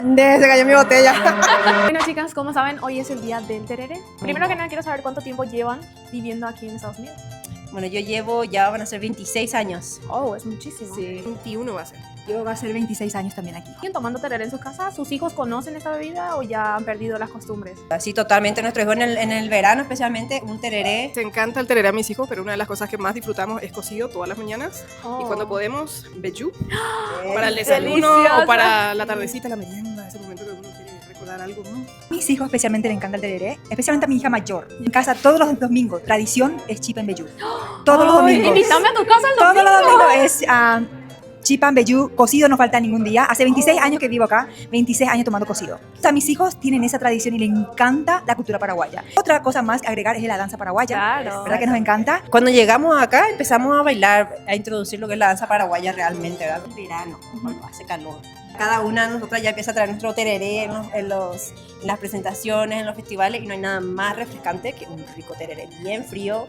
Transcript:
Se cayó mi botella. Bueno, chicas, como saben, hoy es el día del tereré. Primero que nada, quiero saber cuánto tiempo llevan viviendo aquí en Estados Unidos. Bueno, yo llevo, ya van a ser 26 años. Oh, es muchísimo. Sí. 21 va a ser. Yo va a ser 26 años también aquí. ¿Siguen tomando tereré en sus casas? ¿Sus hijos conocen esta bebida o ya han perdido las costumbres? Así totalmente, nuestro hijo en el verano especialmente, un tereré. Se encanta el tereré a mis hijos, pero una de las cosas que más disfrutamos es cocido todas las mañanas. Oh. Y cuando podemos, veggiú, para el desayuno Deliciosa. o para la tardecita, la merienda, ese momento que uno quiere recordar algo. A mis hijos especialmente le encanta el tereré, especialmente a mi hija mayor. En casa todos los domingos, tradición es chip and veggiú. Todos los Ay, domingos. invítame a tu casa el Todos domingo. los domingos es chip and veggiú, cocido no falta ningún día. Hace 26 años que vivo acá, 26 años tomando cocido. O sea, mis hijos tienen esa tradición y les encanta la cultura paraguaya. Otra cosa más que agregar es la danza paraguaya. Claro. ¿Verdad que nos encanta? Cuando llegamos acá empezamos a bailar, a introducir lo que es la danza paraguaya realmente, ¿verdad? En verano, cuando hace calor. Cada una de nosotras ya empieza a traer nuestro tereré en las presentaciones, en los festivales, y no hay nada más refrescante que un rico tereré bien frío.